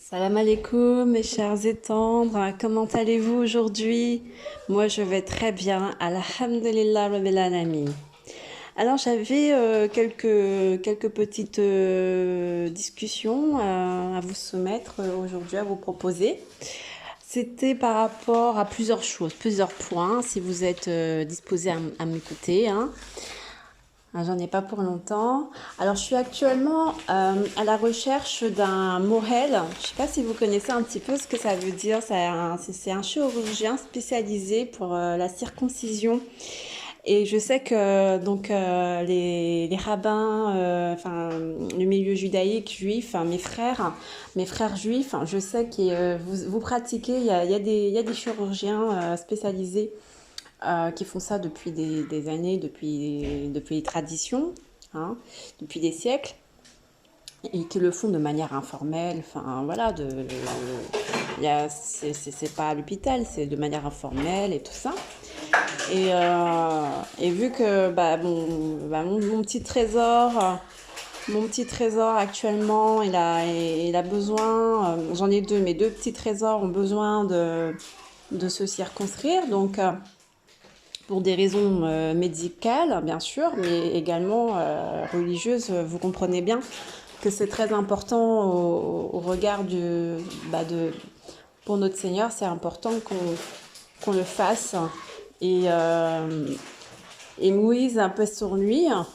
Salam alaikum, mes chers et tendres. Comment allez-vous aujourd'hui? Moi, je vais très bien. Alhamdulillah Rabbil Alamin. Alors, j'avais quelques petites discussions à vous soumettre aujourd'hui, à vous proposer. C'était par rapport à plusieurs choses, plusieurs points, si vous êtes disposé à m'écouter, hein. J'en ai pas pour longtemps. Alors, je suis actuellement à la recherche d'un mohel. Je sais pas si vous connaissez un petit peu ce que ça veut dire. C'est un chirurgien spécialisé pour la circoncision. Et je sais que donc les rabbins, enfin le milieu judaïque juif, hein, mes frères juifs, hein, je sais que vous pratiquez. Il y a des chirurgiens spécialisés qui font ça depuis des années, depuis les traditions, hein, depuis des siècles, et qui le font de manière informelle. Enfin, voilà, c'est pas à l'hôpital, c'est de manière informelle et tout ça. Et vu que mon petit trésor actuellement, il a besoin, j'en ai deux, mes deux petits trésors ont besoin de se circonscrire, donc pour des raisons médicales, bien sûr, mais également religieuses. Vous comprenez bien que c'est très important au regard pour notre Seigneur, c'est important qu'on le fasse. Et, euh, et Moïse, un peu sur lui, à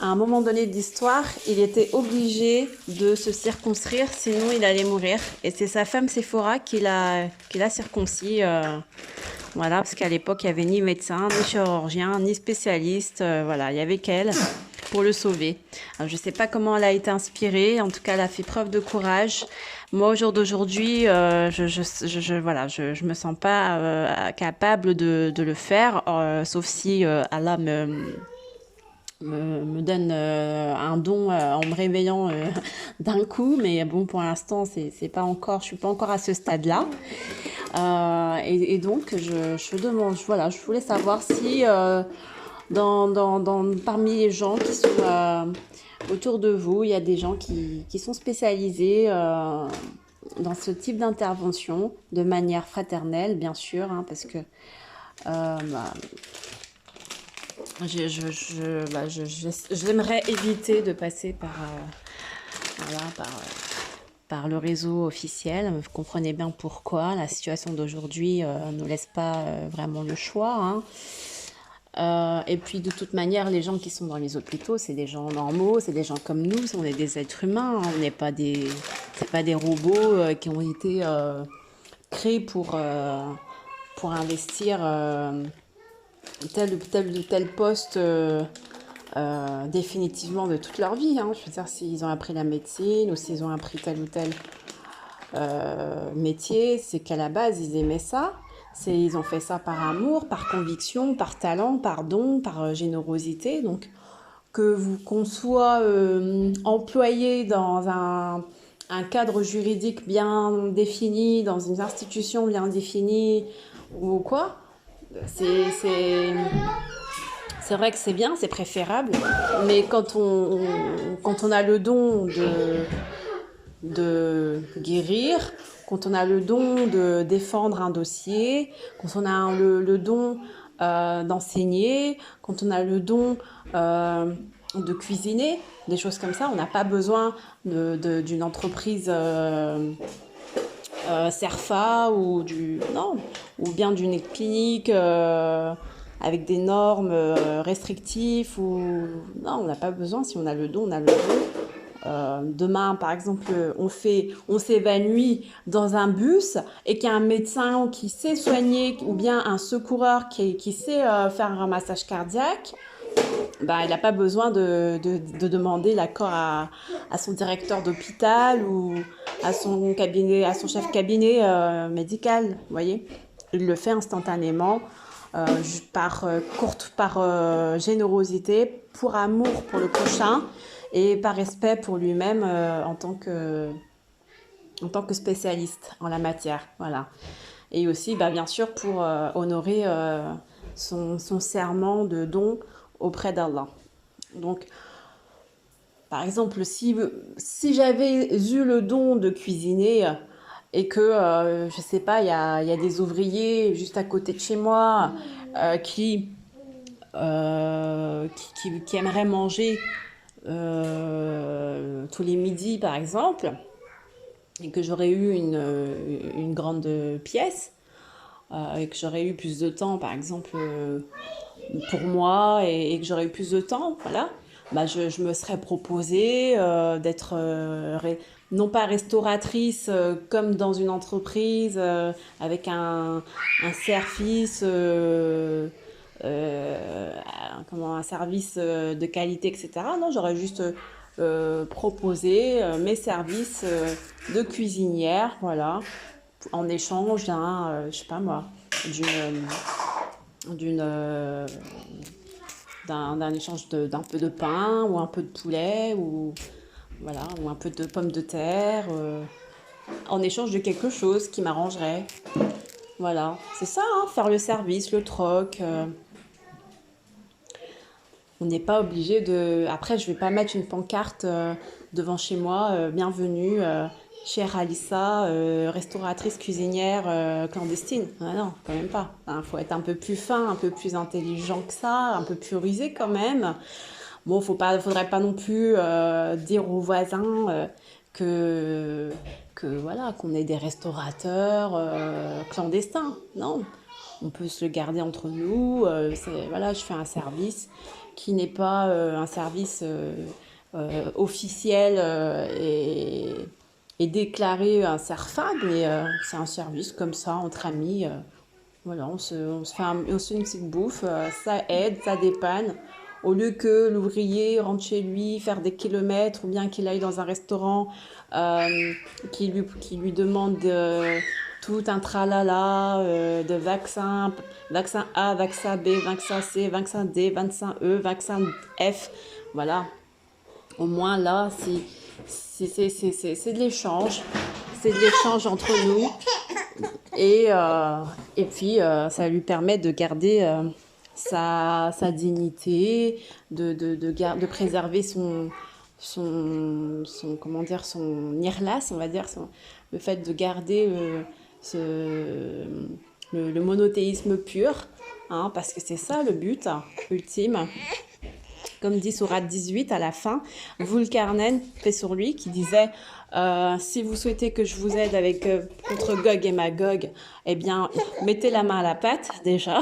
un moment donné de l'histoire, il était obligé de se circoncire, sinon il allait mourir. Et c'est sa femme Séphora qui l'a circoncis. Voilà, parce qu'à l'époque, il n'y avait ni médecin, ni chirurgien, ni spécialiste. Voilà, il n'y avait qu'elle pour le sauver. Alors, je ne sais pas comment elle a été inspirée. En tout cas, elle a fait preuve de courage. Moi, au jour d'aujourd'hui, voilà, je me sens pas capable de le faire, sauf si Allah me donne un don en me réveillant d'un coup. Mais bon, pour l'instant, c'est pas encore, je suis pas encore à ce stade-là. Et donc, je demande, voilà, je voulais savoir si parmi les gens qui sont autour de vous, il y a des gens qui sont spécialisés dans ce type d'intervention, de manière fraternelle, bien sûr, hein, parce que bah, j'aimerais éviter de passer voilà, par le réseau officiel. Vous comprenez bien pourquoi. La situation d'aujourd'hui ne nous laisse pas vraiment le choix, hein. Et puis de toute manière, les gens qui sont dans les hôpitaux, c'est des gens normaux, c'est des gens comme nous, on est des êtres humains, hein. On n'est pas c'est pas des robots qui ont été créés pour investir tel ou tel poste définitivement de toute leur vie, hein. Je veux dire, s'ils ont appris la médecine ou s'ils ont appris tel ou tel métier, c'est qu'à la base, ils aimaient ça. Ils ont fait ça par amour, par conviction, par talent, par don, par générosité. Donc, qu'on soit employé dans un cadre juridique bien défini, dans une institution bien définie ou quoi, c'est c'est vrai que c'est bien, c'est préférable, mais quand on a le don de guérir, quand on a le don de défendre un dossier, quand on a le don d'enseigner, quand on a le don de cuisiner, des choses comme ça, on n'a pas besoin d'une entreprise CERFA non, ou bien d'une clinique avec des normes restrictives non, on n'a pas besoin. Si on a le don, on a le don. Demain, par exemple, on s'évanouit dans un bus et qu'il y a un médecin qui sait soigner ou bien un secoureur qui sait faire un massage cardiaque, bah, il n'a pas besoin de demander l'accord à son directeur d'hôpital ou à son cabinet, à son chef cabinet médical. Vous voyez, il le fait instantanément par générosité, pour amour pour le prochain et par respect pour lui-même en tant que spécialiste en la matière. Voilà. Et aussi, bah, bien sûr, pour honorer son serment de don auprès d'Allah. Donc, par exemple, si j'avais eu le don de cuisiner et que, je sais pas, il y a des ouvriers juste à côté de chez moi qui aimeraient manger tous les midis, par exemple, et que j'aurais eu une grande pièce, et que j'aurais eu plus de temps, par exemple, pour moi, et que j'aurais eu plus de temps, voilà, bah je me serais proposé d'être non pas restauratrice comme dans une entreprise avec un service comment un service de qualité, etc. Non, j'aurais juste proposé mes services de cuisinière, voilà, en échange d'un, je sais pas moi, d'une d'un échange d'un peu de pain ou un peu de poulet ou voilà ou un peu de pommes de terre en échange de quelque chose qui m'arrangerait. Voilà, c'est ça, hein, faire le service, le troc. On n'est pas obligé de. Après, je vais pas mettre une pancarte devant chez moi, bienvenue, chère Alissa, restauratrice cuisinière clandestine. Ah non, quand même pas. Il faut être un peu plus fin, un peu plus intelligent que ça, un peu plus rusé quand même. Bon, faudrait pas non plus dire aux voisins que, voilà, qu'on est des restaurateurs clandestins. Non, on peut se le garder entre nous. Voilà, je fais un service qui n'est pas un service officiel et déclaré un CERFA, mais c'est un service comme ça, entre amis. Voilà, on se fait une petite bouffe, ça aide, ça dépanne. Au lieu que l'ouvrier rentre chez lui, faire des kilomètres, ou bien qu'il aille dans un restaurant qui lui demande tout un tralala de vaccins, vaccin A, vaccin B, vaccin C, vaccin D, vaccin E, vaccin F. Voilà, au moins là, c'est de l'échange. C'est de l'échange entre nous. Et puis, ça lui permet de garder sa dignité, de préserver comment dire, son irlas, on va dire, le fait de garder le monothéisme pur, hein, parce que c'est ça le but ultime. Comme dit Sourate 18 à la fin, Vulcarnen fait sur lui qui disait si vous souhaitez que je vous aide contre Gog et Magog, eh bien mettez la main à la pâte déjà.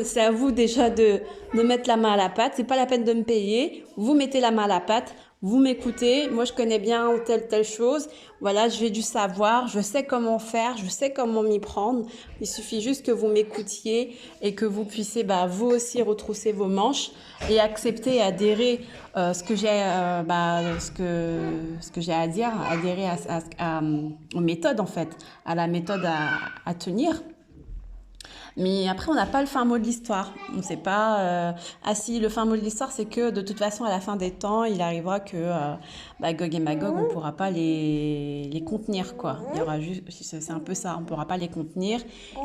C'est à vous déjà de mettre la main à la pâte. C'est pas la peine de me payer. Vous mettez la main à la pâte. Vous m'écoutez, moi je connais bien telle chose, voilà, j'ai du savoir, je sais comment faire, je sais comment m'y prendre. Il suffit juste que vous m'écoutiez et que vous puissiez vous aussi retrousser vos manches et accepter et adhérer ce que j'ai à dire, adhérer aux méthodes en fait, à la méthode à tenir. Mais après, on n'a pas le fin mot de l'histoire. On ne sait pas. Ah si, le fin mot de l'histoire, c'est que de toute façon, à la fin des temps, il arrivera que Gog et Magog, on ne pourra pas les contenir, quoi. Il y aura juste, c'est un peu ça, on ne pourra pas les contenir.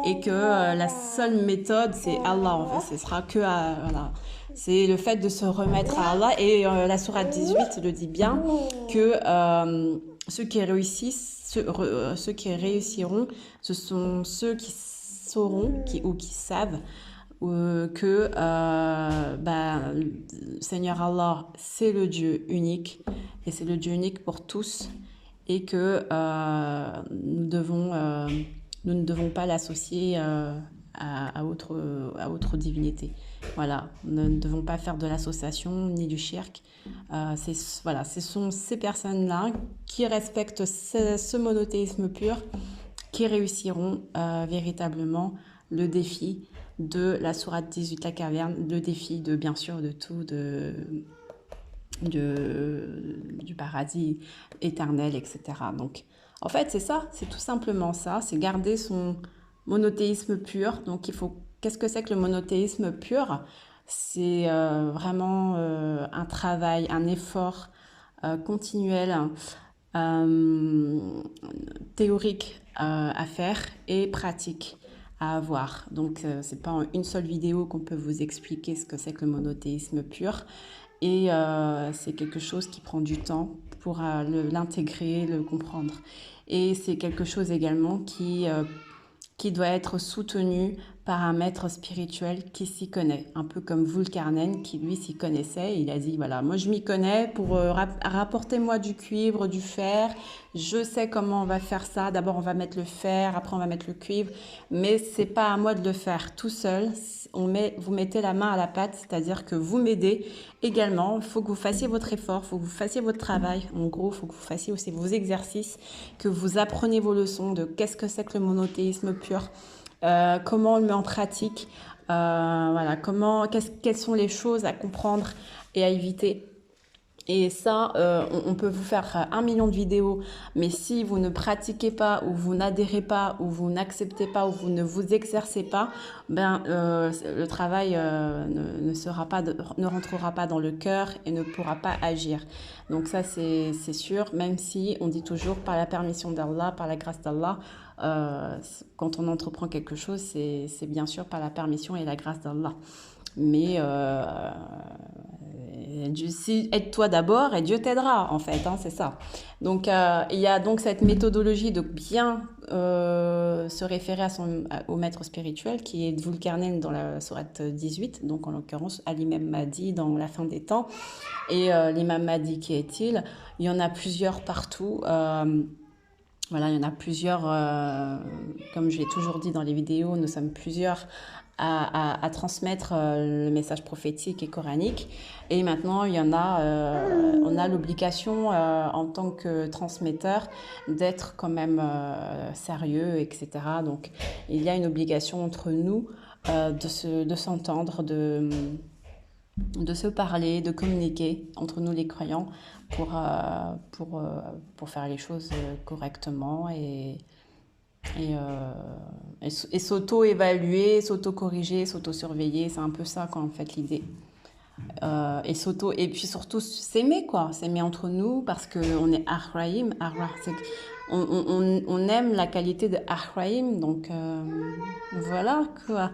Et que la seule méthode, c'est Allah, en fait. Ce sera que voilà. C'est le fait de se remettre à Allah. Et la sourate 18 le dit bien que ceux qui réussissent, ceux qui réussiront, ce sont ceux qui sauront ou qui savent que Seigneur Allah, c'est le Dieu unique et c'est le Dieu unique pour tous et que nous ne devons pas l'associer à autre divinité. Voilà, nous ne devons pas faire de l'association ni du shirk. Voilà, ce sont ces personnes-là qui respectent ce monothéisme pur qui réussiront véritablement le défi de la sourate 18, la caverne, le défi de, bien sûr, de tout, du paradis éternel, etc. Donc, en fait, c'est ça, c'est tout simplement ça, c'est garder son monothéisme pur. Donc, qu'est-ce que c'est que le monothéisme pur? C'est vraiment un travail, un effort continuel, théorique à faire et pratique à avoir. Donc, c'est pas en une seule vidéo qu'on peut vous expliquer ce que c'est que le monothéisme pur. et c'est quelque chose qui prend du temps pour l'intégrer, le comprendre. Et c'est quelque chose également qui doit être soutenu par un maître spirituel qui s'y connaît, un peu comme Vulcarnen qui lui s'y connaissait. Il a dit voilà, moi je m'y connais pour rapporter-moi du cuivre, du fer. Je sais comment on va faire ça. D'abord on va mettre le fer, après on va mettre le cuivre, mais c'est pas à moi de le faire tout seul. Vous mettez la main à la pâte, c'est-à-dire que vous m'aidez également. Il faut que vous fassiez votre effort, il faut que vous fassiez votre travail. En gros, il faut que vous fassiez aussi vos exercices, que vous appreniez vos leçons de qu'est-ce que c'est que le monothéisme pur, comment on le met en pratique, voilà, quelles sont les choses à comprendre et à éviter. Et ça, on peut vous faire 1 million de vidéos, mais si vous ne pratiquez pas, ou vous n'adhérez pas, ou vous n'acceptez pas, ou vous ne vous exercez pas, le travail ne rentrera pas dans le cœur et ne pourra pas agir. Donc ça, c'est sûr, même si on dit toujours par la permission d'Allah, par la grâce d'Allah, quand on entreprend quelque chose, c'est bien sûr par la permission et la grâce d'Allah. Mais aide-toi d'abord et Dieu t'aidera, en fait, hein, c'est ça. Donc, il y a donc cette méthodologie de bien se référer au maître spirituel qui est Vulcarnen dans la sourate 18, donc en l'occurrence à l'imam Mahdi dans la fin des temps. Et l'imam Mahdi, qui est-il? Il y en a plusieurs partout. Voilà, il y en a plusieurs, comme je l'ai toujours dit dans les vidéos, nous sommes plusieurs à transmettre le message prophétique et coranique. Et maintenant, on a l'obligation en tant que transmetteur d'être quand même sérieux, etc. Donc, il y a une obligation entre nous de s'entendre, de se parler, de communiquer entre nous les croyants pour faire les choses correctement et s'auto-évaluer, s'auto-corriger, s'auto-surveiller. C'est un peu ça, quoi, en fait, l'idée. Et puis surtout s'aimer, quoi, s'aimer entre nous parce qu'on est Ahraïm. On aime la qualité de Ahraïm, donc voilà, quoi.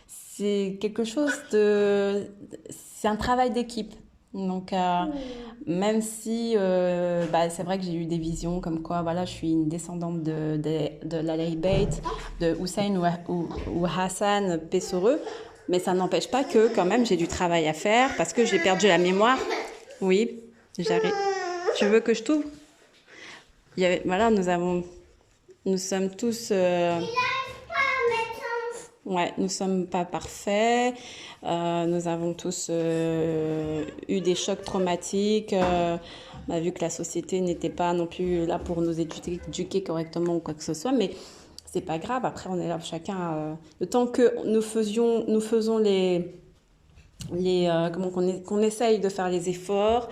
C'est quelque chose c'est un travail d'équipe. Donc, même si c'est vrai que j'ai eu des visions comme quoi, voilà, je suis une descendante de l'Ahlul Bayt, de Hussein ou Hassan, paix sur eux, mais ça n'empêche pas que, quand même, j'ai du travail à faire parce que j'ai perdu la mémoire. Oui, j'arrive. Tu veux que je t'ouvre? Voilà, nous sommes tous. Ouais, nous sommes pas parfaits. Nous avons tous eu des chocs traumatiques. On a vu que la société n'était pas non plus là pour nous éduquer correctement ou quoi que ce soit, mais c'est pas grave. Après, on est là chacun. Le temps que nous faisons qu'on essaye de faire les efforts,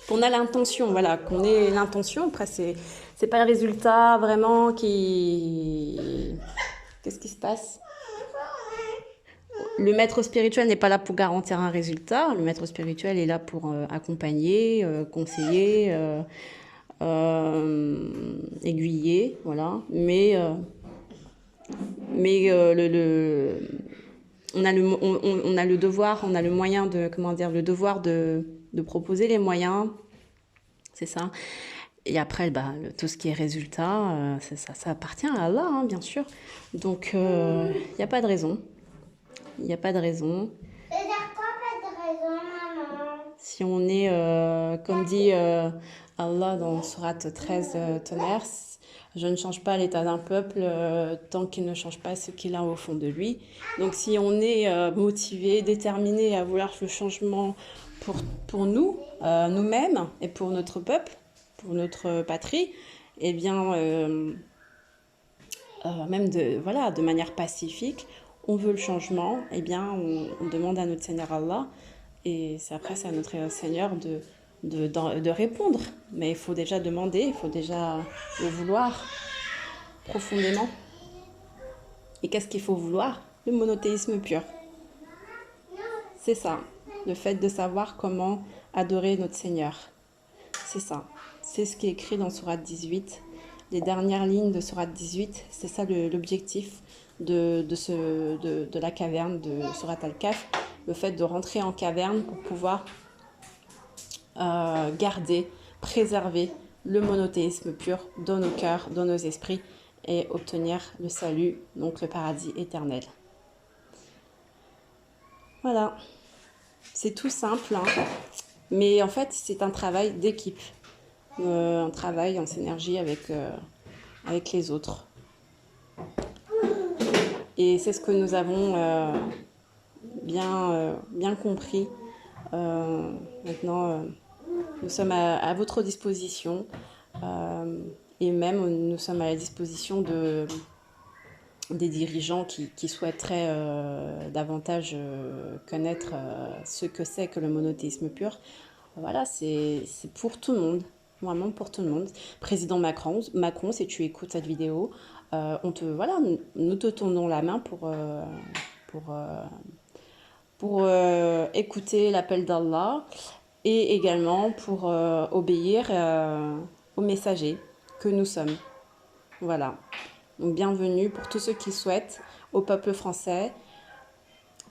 qu'on a l'intention, voilà, qu'on ait l'intention. Après, c'est pas le résultat vraiment qui... Qu'est-ce qui se passe? Le maître spirituel n'est pas là pour garantir un résultat. Le maître spirituel est là pour accompagner, conseiller, aiguiller, voilà. Mais on a le devoir, on a le moyen de, le devoir de proposer les moyens, c'est ça. Et après, tout ce qui est résultat, ça appartient à Allah, hein, bien sûr. Donc, il n'y a pas de raison. Il n'y a pas de raison. C'est-à-dire quoi, pas de raison, maman? Si on est, comme dit Allah dans Sourate 13, tonnerre, je ne change pas l'état d'un peuple tant qu'il ne change pas ce qu'il a au fond de lui. Donc si on est motivé, déterminé à vouloir le changement pour nous, nous-mêmes et pour notre peuple, pour notre patrie, eh bien, même de manière pacifique, on veut le changement, eh bien, on demande à notre Seigneur Allah, et après, c'est à notre Seigneur de répondre. Mais il faut déjà demander, il faut déjà le vouloir profondément. Et qu'est-ce qu'il faut vouloir? Le monothéisme pur. C'est ça, le fait de savoir comment adorer notre Seigneur. C'est ça, c'est ce qui est écrit dans Sourate 18. Les dernières lignes de Sourate 18, c'est ça l'objectif de la caverne de Surat Al-Kahf, le fait de rentrer en caverne pour pouvoir garder, préserver le monothéisme pur dans nos cœurs, dans nos esprits et obtenir le salut, donc le paradis éternel. Voilà, c'est tout simple, hein. Mais en fait c'est un travail d'équipe, un travail en synergie avec les autres. Et c'est ce que nous avons bien compris. Maintenant, nous sommes à votre disposition et même nous sommes à la disposition des dirigeants qui souhaiteraient davantage connaître ce que c'est que le monothéisme pur. Voilà, c'est pour tout le monde, vraiment pour tout le monde. Président Macron, si tu écoutes cette vidéo, voilà, nous te tendons la main pour écouter l'appel d'Allah et également pour obéir aux messagers que nous sommes. Voilà. Donc bienvenue pour tous ceux qui souhaitent, au peuple français,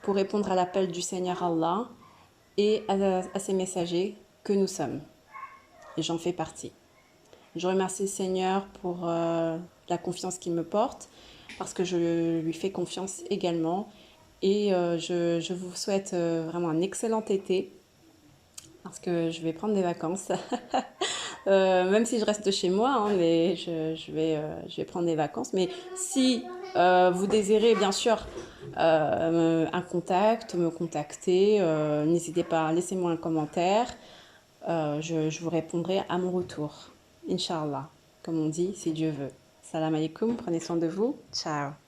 pour répondre à l'appel du Seigneur Allah et à ces messagers que nous sommes. Et j'en fais partie. Je remercie le Seigneur pour la confiance qu'il me porte, parce que je lui fais confiance également. Et je vous souhaite vraiment un excellent été, parce que je vais prendre des vacances. Même si je reste chez moi, hein, mais je vais prendre des vacances. Mais si vous désirez, bien sûr, un contact, me contacter, n'hésitez pas, laissez-moi un commentaire. Je vous répondrai à mon retour. Inch'Allah, comme on dit, si Dieu veut. Salam alaikum, prenez soin de vous. Ciao.